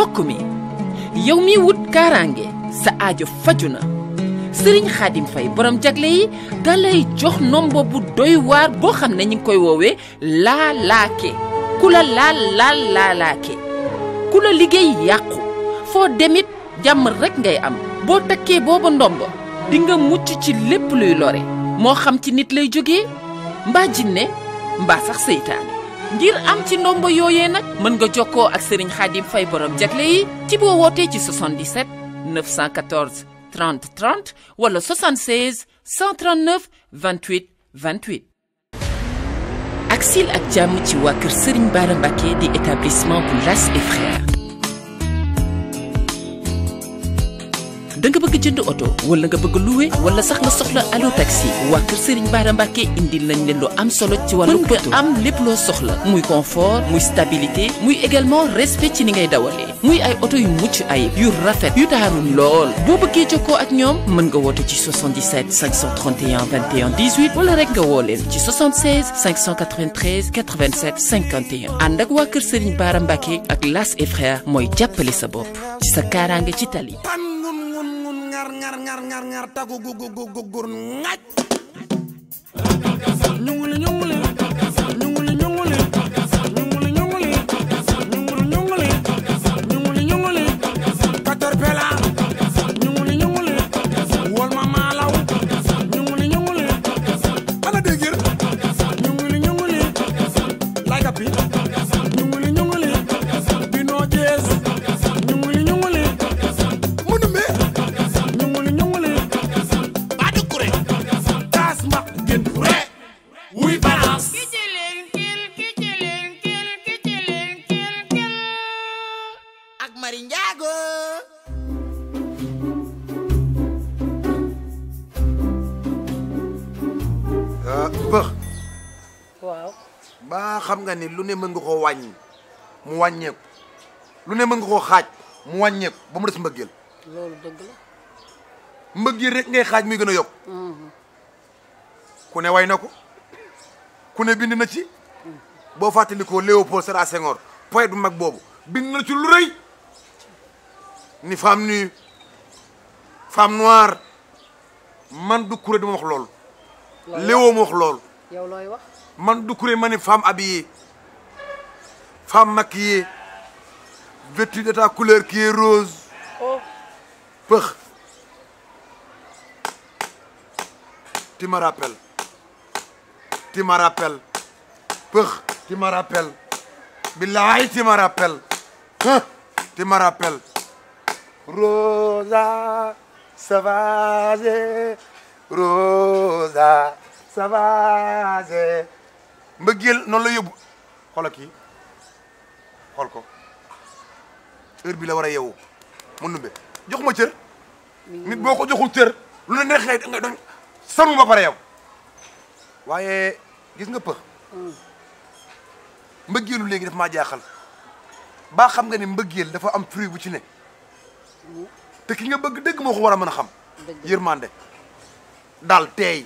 mbokk mi yow mi wut kaaraange sa aajo faju na Serigne Khadim Faye borom jagle yi dalay jox nombo bu doy waar boo xam ne ñu ngi koy woowee laalaake ku la laalaake ku la liggéey yàqu foo demit jàmm rekk ngay am boo takkee booba ndombo di nga mucc ci lépp luy lore moo xam ci nit lay jógee mbaa jinne mbaa sax seytaane ngir am ci ndombo yooyee nag mën nga jokkoo ak Serigne Khadim Faye borom jagle yi ci boo wootee ci 77 914 30 30 wala 76 139 28 28. ak sil ak jàmm ci waa kër Serigne Bara Mbacké di établissement bu Las et Frères. da nga bëgg jënd oto wala nga bëgg louer wala sax nga soxla allo taxi waa kër Serigne Bara Mbacké indil nañ leen lu am solo ci wàllu mën nga am lépp loo soxla muy confort muy stabilité muy également respect ci ni ngay dawalee muy ay oto yu mucc ayib yu rafet yu taaru lool boo bëggee jokkoo ak ñoom mën nga woote ci 77 531 21 18 wala rek nga woo leen ci 76 593 87 51 ànd ak waa kër Serigne Bara Mbacké ak Las et Frères mooy jàppale sa bopp ci sa kaaraange ci tali. ngar tagu gugur ngaj ñunguli katorpela ñunguli wol ma malaw ñunguli ana degir ñunguli lay kapi ñunguli bino jees ñunguli munumbe waaw ba xam nga ni lu ne mën nga koo wàññi mu wàññeeku lu ne mën nga koo xaaj mu wàññeeku ba mu des mbëggeel loolu dëgg la mbëggeel rek ngay xaaj muy gën a yokk ku ne way na ko ku ne bind na ci boo fàttalikoo Léopold Sédar Senghor poète bu mag boobu bind na ci lu rëy ni femme nue femme noire man du kuré dama wax loolu Léo ma wax loolu yow looy wax man du kuré ma ni femme habillée femme maquillée vêtue de ta couleur qui est rose oh pëx tu me rappelles pëx tu me rappelles billahi tu me rappelles tu me rappelles Rosa Savage Rosa Savage mbëggeel noonu la yóbbu xoola kii xool ko heure bi la war a yeewu mu numbe jox ma cër nit boo ko joxul cër lu ne neex ngay doon sanu ba pare yow waaye gis nga pëx mbëggeelu léegi daf maa jaaxal baa xam nga ni mbëggeel dafa am fruit bu ci ne te ki nga bëgg dëgg moo ko war a mën a xam yërmande daal teey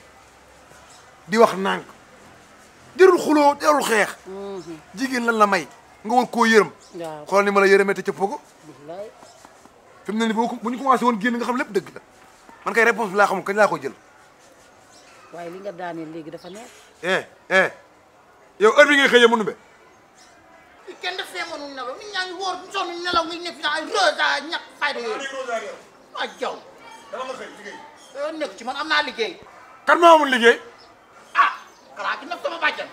di wax nànk jarul xuloo jarul xeex jigéen lan la may nga war koo yërëm xool ni ma la yërëmee te cëppoo ko fi mu ne ni bu ñu commencé woon génn nga xam lépp dëgg la man kay réponse bi laa xamul kañ laa ko jël waaye li nga daaneel léegi dafa neex yow heure bi ngay xëyee mënu be kenn def fee mënul nelaw nit ñaa ngi wóor sonn nelaw ngi nekk fi ay rosa ñàkk fayda yooyu waa jaw dama nga xëy liggéey nekk ci man am naa liggéey kan moo amul liggéey ah xanaa ki nag sama bàjjan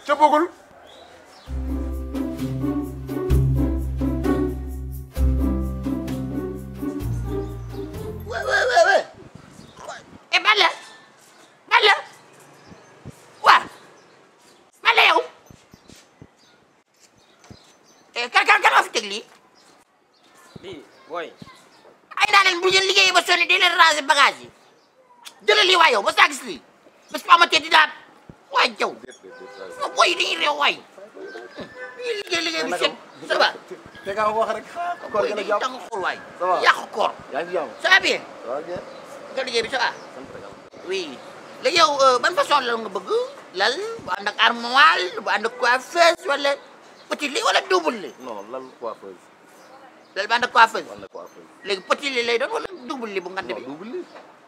ca boogul e bale waa bale yow kan ma fi teg lii booy ay naa leen bu ngeen liggéeyee ba sonni di leen ranger bagage yi jëlal lii waay yow ba saa gis lii bés bu amatee di daal waay jaw ma booy yi dañuy réew waay ñuy liggéey bu set ça va te nga wax rek koor booy gi la dañuy jàpp tàng xool waay ça va yàqu koor yaa ngi jàmm ça va bien ok nga liggéey bi ça va oui léegi yow ban façon la nga bëgg lal bu ànd ak armoire bu ànd ak coiffeuse wala petit lit wala double lit non lan coiffeuse loolu bande coiffeuse. bande coiffeuse. léegi petit li lay doon wala double li bu ngand bi. double li.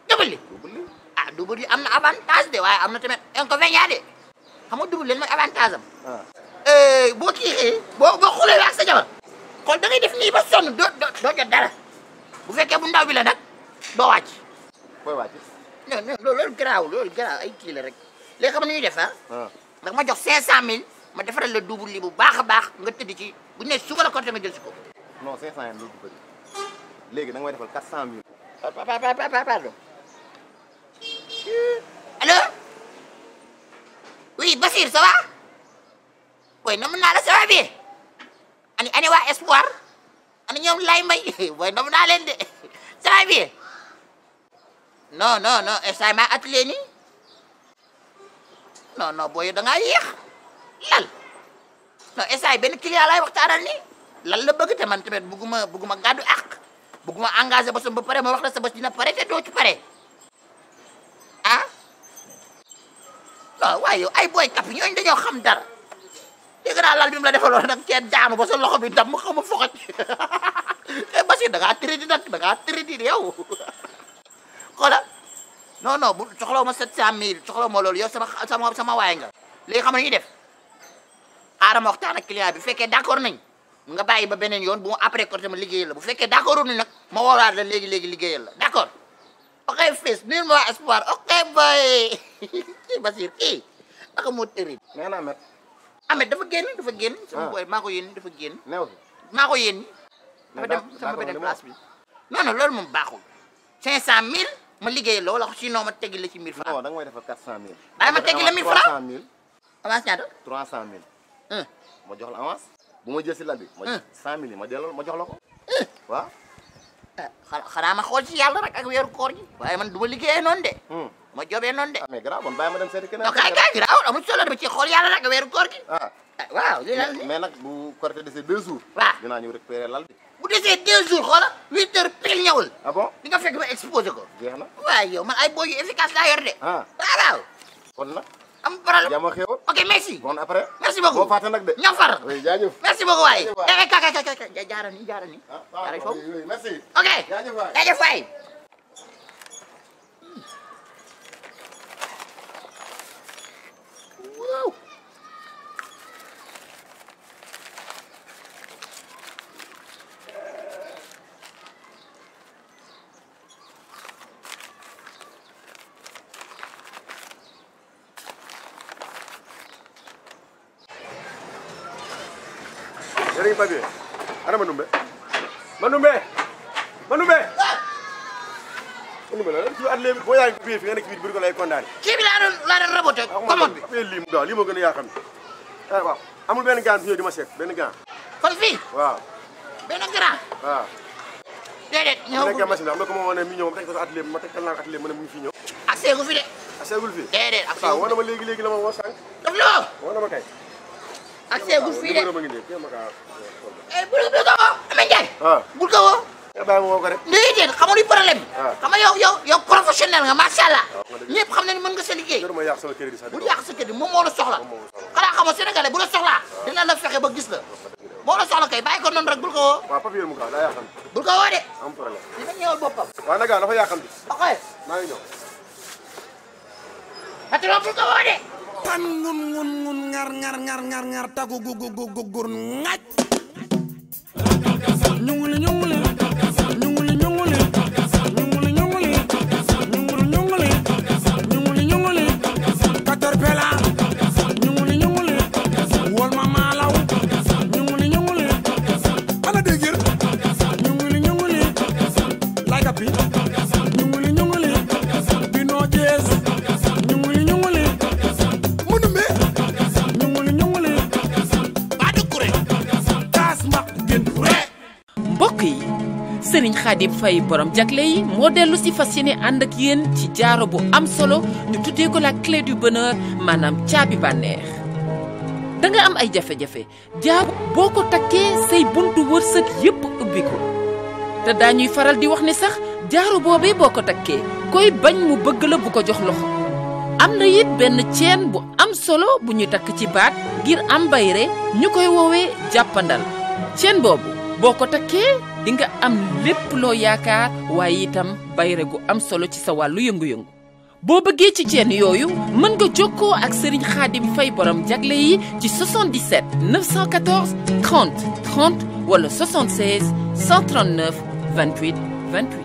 double li. double li. ah double li am na avantage de waaye am na tamit inconvénient de xam nga double li mooy avantage am. boo kii boo xoolee ak sa jabar xool da ngay def nii ba sonn doo jot dara bu fekkee bu ndaw bi la nag doo wàcc. booy wàcc. non loolu garaaw ay kii la rek léegi xam nga ni ñuy def ndax ma jox 500000 ma defaral la double li bu baax a baax nga tëdd ci bu ne suba la ko tamit jël si ko. non 500 yéen loolu du bëri léegi da nga may defal 400000. pardon. allo. oui Basir ça va. booy nam naa la ça va bien. ani waa Espoir. ani ñoom lay mbay booy nam naa leen de ça va bien. non instant maa atelier nii. non booy da ngaa yéex. lal. non instant benn client laay waxtaanal nii. lal la bëgg te man tamit bugguma gàddu ak. bugguma engagé ba ba pare ma wax la sa bés dina pare te doo ci pare. ah. non waaye yow ay booy kap ñooñu dañoo xam dara. dégg naa lal bi mu la defaloon nag cee daanu ba sa loxo bi dam mu xaw ma foxat. Basir da ngaa tëradi nag da ngaa tëradi yow. xoolal non bu soxlawu ma 700000 soxlawu ma loolu yow sama waay nga. léegi xam nga ñuy def xaaral ma waxtaan ak client bi bu fekkee d'accord nañ nga bàyyi ba beneen yoon bu ma après côté ma liggéeyal la bu fekkee d'accord nañ nag ma woowaat la léegi liggéeyal la d'accord. ok fils nul ma Espoir ok boy. Basir kii naka moo tëri. nee naa met. Ahmed dafa génn. sama boy maa ko yéen dafa génn. neew si. maa ko yéen. dafa dem sama beneen place bi. non loolu moom baaxul. 500000 ma liggéeyal la wala sinon ma teggi la ci 1000 francs. non da nga may defal 400000. waaye ma teggi la 1000 francs 300000. avance ñaata. 300000. ma jox la avance. bu ma jël si lal bi. ma 100000 yi ma delloo ma jox la ko. waaw. xanaa ma xool ci yàlla rek ak weeru koor gi. waaye man du ma liggéeyee noonu de. ma jobee noonu de. ah mais garaaw bon bàyyi ma dem seeti keneen. non kay garaaw amul solo dama ci xool yàlla rek ak weeru koor gi. waaw li la mais nag bu Korité desee 2 jours. waaw dinaa ñëw récupérer lal bi. bu desee 2 jours xoola 8 heures pile ñëwul. ah bon di nga fekk ba exposé ko. jeex na. waaw yow man ay booy yu efficace laa yor de. waaw. kon nag. am problème jàmm ak xéwal. ok merci. bon après. merci beaucoup boo fàtte nag de. ñoo far. oui jaajëf. merci beaucoup waay. jaajëf waay. kay jaara ni. jaara foofu. oui merci. ok jaajëf waay. jaajëf waay. waaw. jërëjëf Papier ana Manoumbe Manoumbe la ci atelier bi boo yaa ngi biir fi nga nekk biir bi ko lay condamné. kii bi laa doon raboté commande bi. Papier lii mu gaaw lii moo gën a yaa xam waaw amul benn gaan fi ñëw di ma seet benn gaan. kon fii. waaw. benn grand. waaw. déedéet bu ñëw nekkee machine am na ko ma wane mi ñëw ma teg ko sa atelier bi ma teg naa atelier mu ne mu ngi fi ñëw. ak seegu fi de. ak seegul fii. déedéet ak waaw seegu woo na ma léegi la ma woo sànq. daf la woo. woo na ma kay. ak seegu fii de. numéro ma ngi nii kii ma kaa. bul ko woo Ameth Ndiaye. bul ko woo. nga bàyyi ma woo ko rek. déedéet xamul luy problème bi. xam nga yow professionnel nga macha allah. ñëpp xam nañu mën nga sa liggéey. jaruma yàq sama crédit sax. bul yàq sa crédit moom moo la soxla. xanaa xamoo Sénégalais bu la soxlaa. dina la fexe ba gis la. moo la soxla kay bàyyi ko noonu rek bul ko woo. waaw Papier mu gaaw daa yàqam. bul ko woo de. am problème. dina ñëwal boppam. waaw nag dafa yàqam bi. ok. maa ngi ñëw. patron bul ko woo de. tan ngun ngar tagu gur ngaj ñunguli Caterpillar ñunguli wol ma malaw ñunguli ana dégir ñunguli lay kapi ñunguli bino jees ñunguli Manoumbe ñunguli ba du kuré taas mbaq gën kuré mbokk yi Serigne Khadim Faye borom jagle yi moo dellu si fas yéene ànd ak yéen ci jaaro bu am solo ñu tuddee ko la clé du bonheur maanaam caabi bànneex da nga am ay jafe-jafe jaaro boo ko takkee say buntu wërsëg yépp ubbi ko te daañuy faral di wax ne sax jaaro boobee boo ko takkee koy bañ mu bëgg la bu ko jox loxo am na it benn ceen bu am solo bu ñu takk ci baat ngir am bayre ñu koy woowee jàppandal ceen boobu boo ko takkee di nga am lépp loo yaakaar waaye itam bayre gu am solo ci sa wàllu yëngu-yëngu boo bëggee ci ceen yooyu mën nga jokkoo ak Serigne Khadim Faye borom jagle yi ci 77 914 30 30 wala 76 139 28 28